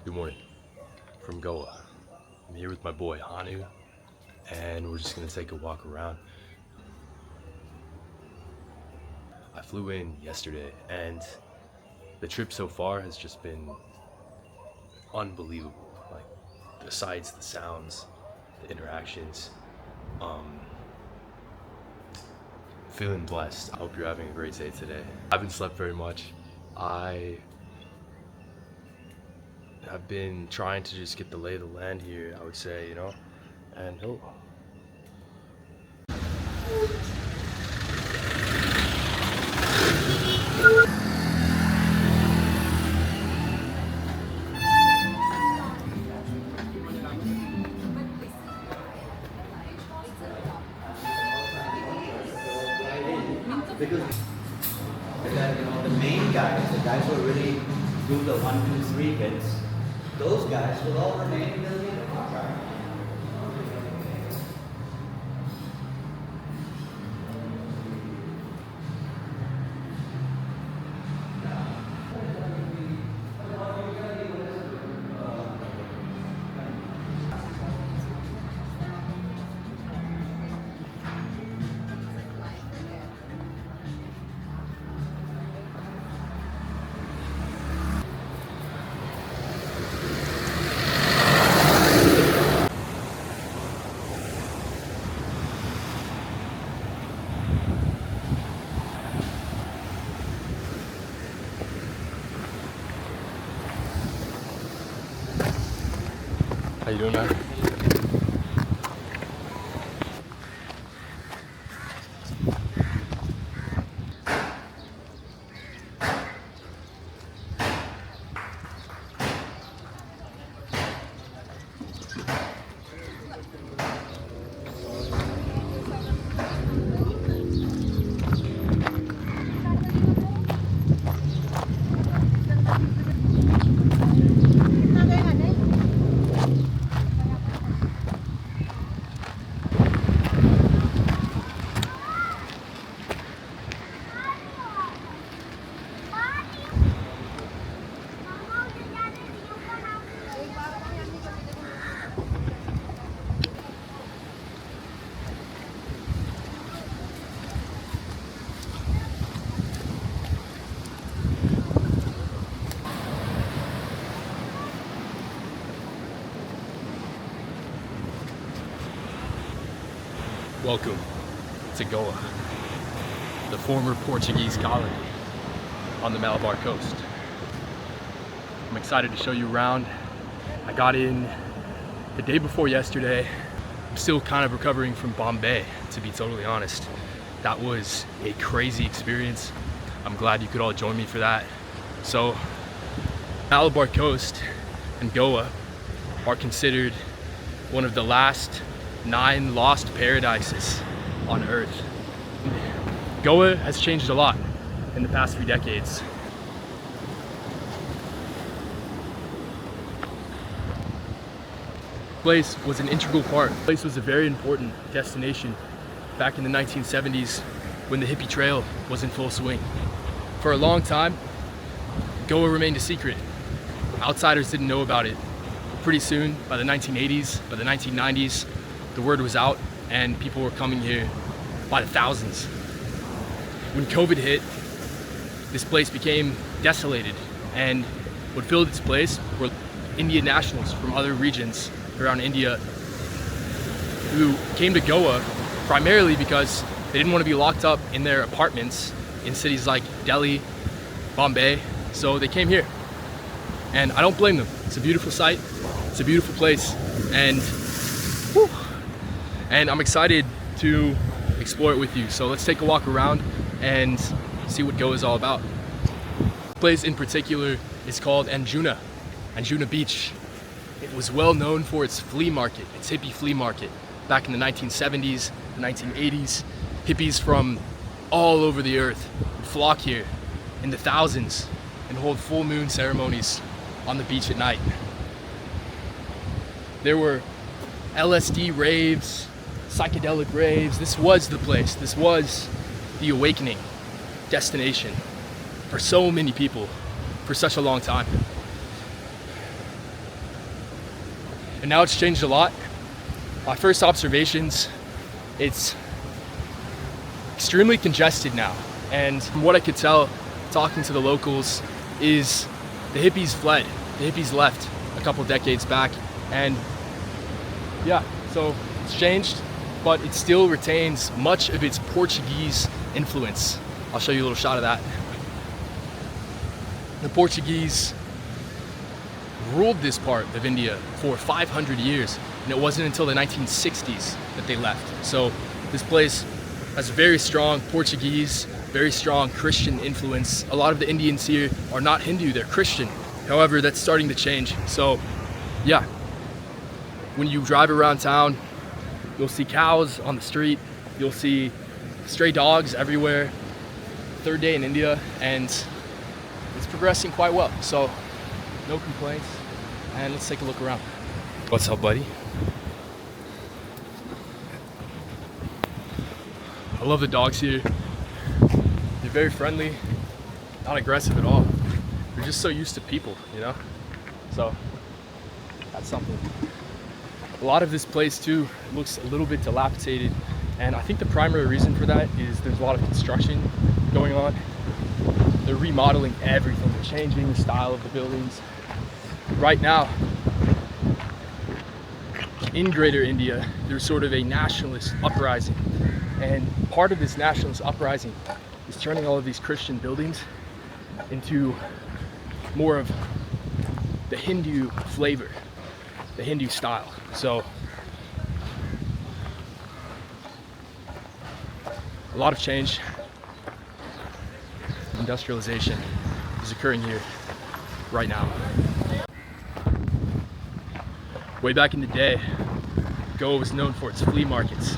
Good morning from Goa. I'm here with my boy Hanu, and we're just gonna take a walk around. I flew in yesterday, and the trip so far has just been unbelievable. Like the sights, the sounds, the interactions. Um, Feeling blessed. I hope you're having a great day today. I haven't slept very much. I have been trying to just get the lay of the land here, I would say, and Because the main guys, the guys who really do the 1, 2, 3 hits, those guys will all remain in the leader contract. how you doing, man? Welcome to Goa, the former Portuguese colony on the Malabar coast. I'm excited to show you around. I got in the day before yesterday. I'm still kind of recovering from Bombay, to be totally honest. That was a crazy experience. I'm glad you could all join me for that. So, Malabar coast and Goa are considered one of the last 9 lost paradises on Earth. Goa has changed a lot in the past few decades. The place was an integral part. The place was a very important destination back in the 1970s when the hippie trail was in full swing. For a long time, Goa remained a secret. Outsiders didn't know about it. But pretty soon, by the 1980s, by the 1990s, the word was out and people were coming here by the thousands. When COVID hit, this place became desolated, and what filled its place were Indian nationals from other regions around India who came to Goa primarily because they didn't want to be locked up in their apartments in cities like Delhi, Bombay, so they came here. And I don't blame them. It's a beautiful sight, it's a beautiful place, and I'm excited to explore it with you. So let's take a walk around and see what Goa is all about. The place in particular is called Anjuna Beach. It was well known for its flea market, its hippie flea market. Back in the 1970s, the 1980s, hippies from all over the earth would flock here in the thousands and hold full moon ceremonies on the beach at night. There were LSD raves, psychedelic raves. This was the place. This was the awakening destination for so many people for such a long time. and now it's changed a lot. My first observations, it's extremely congested now. And from what I could tell, talking to the locals, is the hippies fled. The hippies left a couple decades back. And yeah, so it's changed, but it still retains much of its Portuguese influence. I'll show you a little shot of that. The Portuguese ruled this part of India for 500 years, and it wasn't until the 1960s that they left. So this place has a very strong Portuguese, very strong Christian influence. A lot of the Indians here are not Hindu, they're Christian. However, that's starting to change. So yeah, when you drive around town, you'll see cows on the street, you'll see stray dogs everywhere. Third day in India, and it's progressing quite well. So no complaints, and let's take a look around. What's up, buddy? I love the dogs here. They're very friendly, not aggressive at all. They're just so used to people, you know? So that's something. A lot of this place too looks a little bit dilapidated, and I think the primary reason for that is there's a lot of construction going on. They're remodeling everything. They're changing the style of the buildings. Right now, in Greater India, there's sort of a nationalist uprising. And part of this nationalist uprising is turning all of these Christian buildings into more of the Hindu flavor, the Hindu style. So a lot of change. Industrialization is occurring here right now. Way back in the day, Goa was known for its flea markets.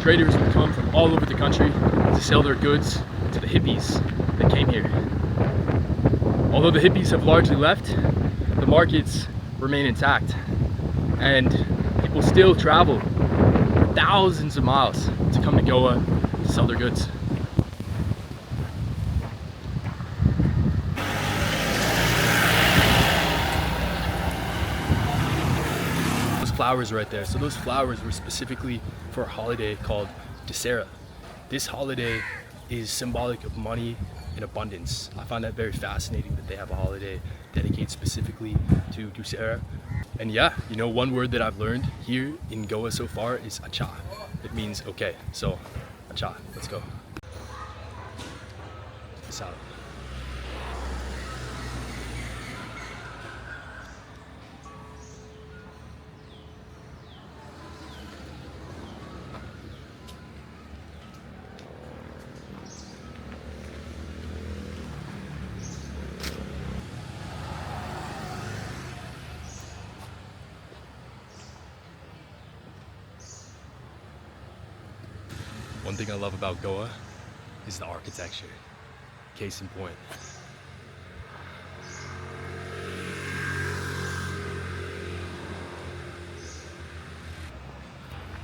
Traders would come from all over the country to sell their goods to the hippies that came here. Although the hippies have largely left, the markets remain intact, and people still travel thousands of miles to come to Goa to sell their goods. Flowers right there. So those flowers were specifically for a holiday called Dussehra. This holiday is symbolic of money and abundance. I find that very fascinating that they have a holiday dedicated specifically to Dussehra. And yeah, you know, one word that I've learned here in Goa so far is acha. It means okay. So acha, let's go. Peace out. One thing I love about Goa is the architecture. Case in point.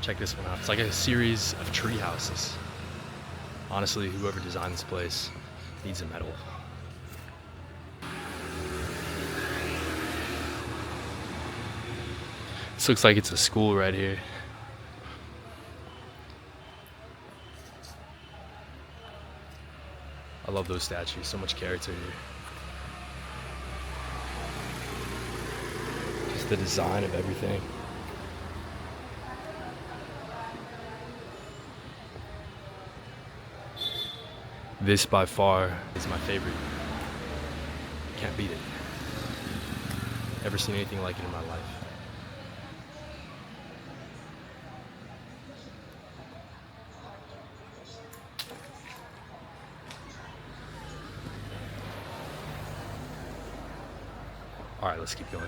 Check this one out. It's like a series of tree houses. Honestly, whoever designed this place needs a medal. This looks like it's a school right here. I love those statues, so much character here. Just the design of everything. This by far is my favorite. Can't beat it. Never seen anything like it in my life. All right, let's keep going.